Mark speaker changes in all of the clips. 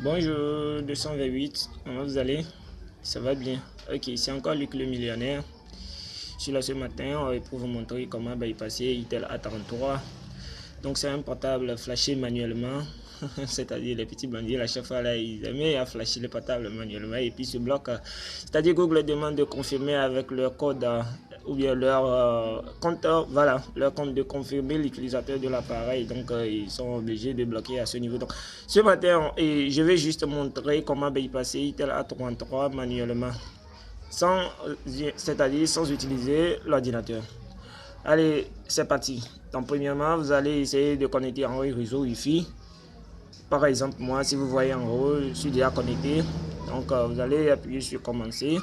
Speaker 1: Bonjour 228, comment vous allez? Ça va bien. Ok, c'est encore Luc le millionnaire. Je suis là ce matin pour vous montrer comment bypasser Itel A33. Donc c'est un portable flashé manuellement. C'est-à-dire les petits bandits, la chaque fois là, ils aimaient à flasher le portable manuellement et puis se bloquent. C'est-à-dire Google demande de confirmer avec leur code ou bien leur compte, voilà, leur compte de confirmer l'utilisateur de l'appareil. Donc ils sont obligés de bloquer à ce niveau. Donc ce matin, je vais juste montrer comment bypasser Itel A33 manuellement, c'est-à-dire sans utiliser l'ordinateur. Allez, c'est parti. Donc premièrement, vous allez essayer de connecter en réseau Wi-Fi. Par exemple, moi, si vous voyez en haut, je suis déjà connecté. Donc, vous allez appuyer sur commencer. Et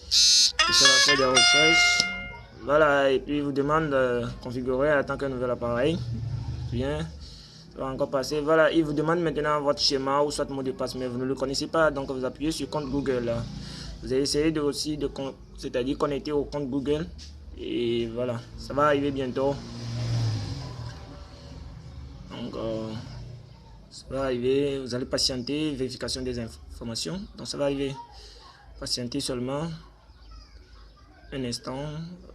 Speaker 1: ça va faire des recherches. Voilà, et puis il vous demande de configurer en tant qu'un nouvel appareil. Bien, ça va encore passer. Voilà, il vous demande maintenant votre schéma ou soit mot de passe, mais vous ne le connaissez pas. Donc, vous appuyez sur compte Google. Vous allez essayer c'est-à-dire connecter au compte Google. Et voilà, ça va arriver bientôt. Donc, ça va arriver, vous allez patienter, vérification des informations. Donc ça va arriver, patienter seulement un instant.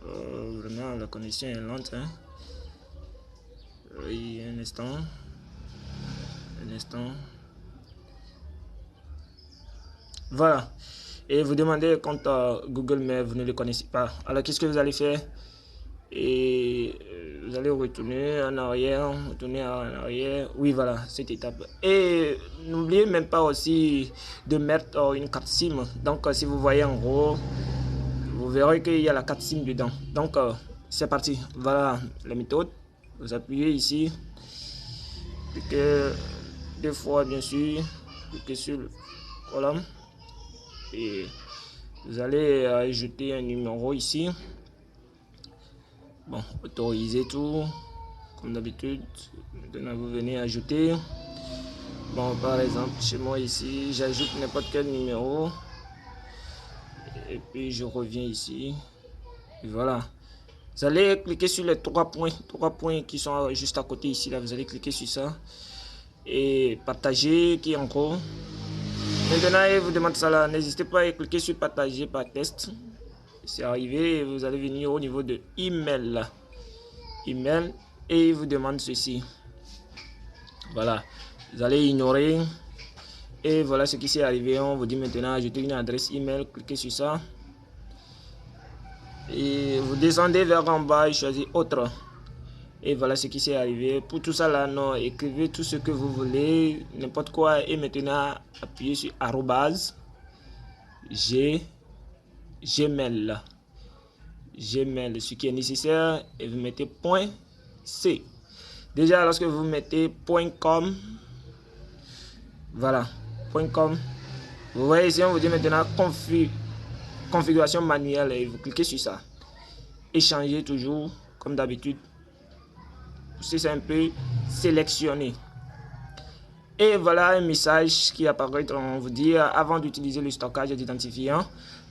Speaker 1: Vraiment la connexion est lente, hein. Oui, un instant, voilà. Et vous demandez compte Google, mais vous ne le connaissez pas. Alors qu'est-ce que vous allez faire? Et vous allez retourner en arrière, oui, voilà, cette étape. Et n'oubliez même pas aussi de mettre une carte SIM. Donc si vous voyez en gros, vous verrez qu'il y a la carte SIM dedans. Donc c'est parti, voilà la méthode. Vous appuyez ici, cliquez deux fois bien sûr, cliquez sur le colonne et vous allez ajouter un numéro ici. Bon, autoriser tout comme d'habitude. Maintenant vous venez ajouter, bon, par exemple chez moi ici j'ajoute n'importe quel numéro et puis je reviens ici et voilà, vous allez cliquer sur les trois points qui sont juste à côté ici là. Vous allez cliquer sur ça et partager qui est en gros. Maintenant il vous demande ça là, n'hésitez pas à cliquer sur partager par test. C'est arrivé et vous allez venir au niveau de email et il vous demande ceci. Voilà, vous allez ignorer et voilà ce qui s'est arrivé. On vous dit maintenant ajouter une adresse email, cliquez sur ça et vous descendez vers en bas et choisissez autre et voilà ce qui s'est arrivé. Pour tout ça là, non, écrivez tout ce que vous voulez, n'importe quoi, et maintenant appuyez sur arrobase gmail, ce qui est nécessaire, et vous mettez .c. Déjà lorsque vous mettez .com, voilà, .com, vous voyez ici on vous dit maintenant configuration manuelle et vous cliquez sur ça. Échanger toujours comme d'habitude. C'est un peu sélectionné. Et voilà un message qui apparaît. On vous dit avant d'utiliser le stockage d'identifiant,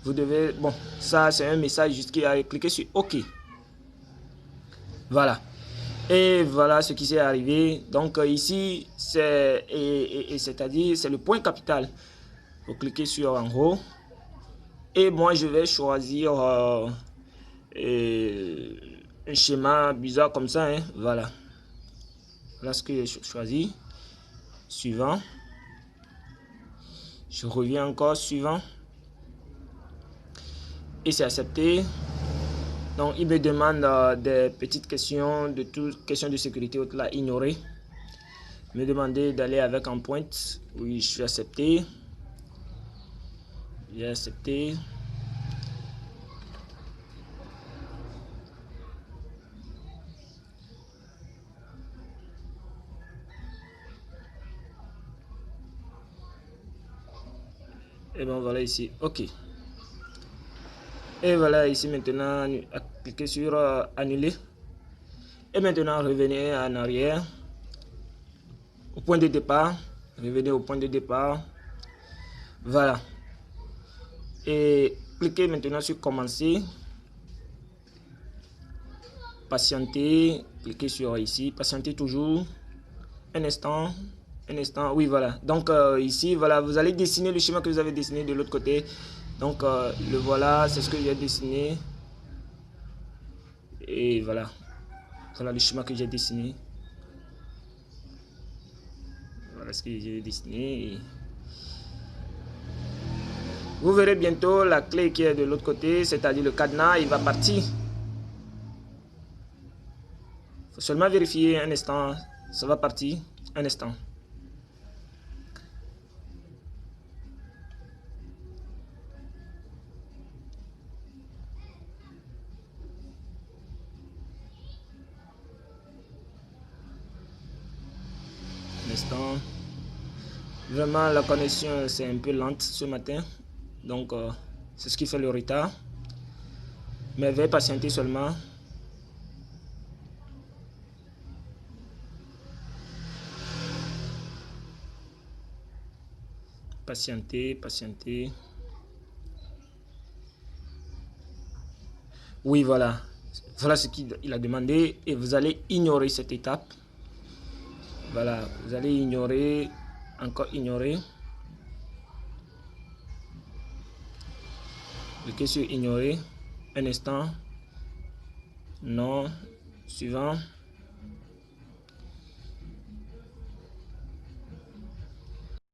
Speaker 1: vous devez, bon, ça c'est un message juste qui a cliqué sur OK. Voilà. Et voilà ce qui s'est arrivé. Donc ici c'est c'est-à-dire c'est le point capital. Vous cliquez sur en haut et moi je vais choisir un schéma bizarre comme ça, hein. Voilà, voilà ce que j'ai choisi. Suivant, je reviens encore, suivant, et c'est accepté. Donc il me demande des petites questions de toutes questions de sécurité, autres là ignorer. Me demander d'aller avec un point, oui, je suis accepté, j'ai accepté. Et bon voilà ici, OK. Et voilà ici maintenant, cliquez sur annuler. Et maintenant revenez en arrière au point de départ. Revenez au point de départ. Voilà. Et cliquez maintenant sur commencer. Patienter. Cliquez sur ici. Patienter toujours. Un instant. Un instant, oui, voilà. Donc ici, voilà, vous allez dessiner le schéma que vous avez dessiné de l'autre côté. Donc le voilà, c'est ce que j'ai dessiné. Et voilà. Voilà le schéma que j'ai dessiné. Voilà ce que j'ai dessiné. Vous verrez bientôt la clé qui est de l'autre côté, c'est-à-dire le cadenas, il va partir. Il faut seulement vérifier un instant, ça va partir. Un instant. Un instant. Vraiment, la connexion, c'est un peu lente ce matin. Donc, c'est ce qui fait le retard. Mais veuillez patienter seulement. Patienter, patienter. Oui, voilà. Voilà ce qu'il a demandé. Et vous allez ignorer cette étape. Voilà, vous allez ignorer, encore ignorer. Cliquez sur ignorer. Un instant. Non. Suivant.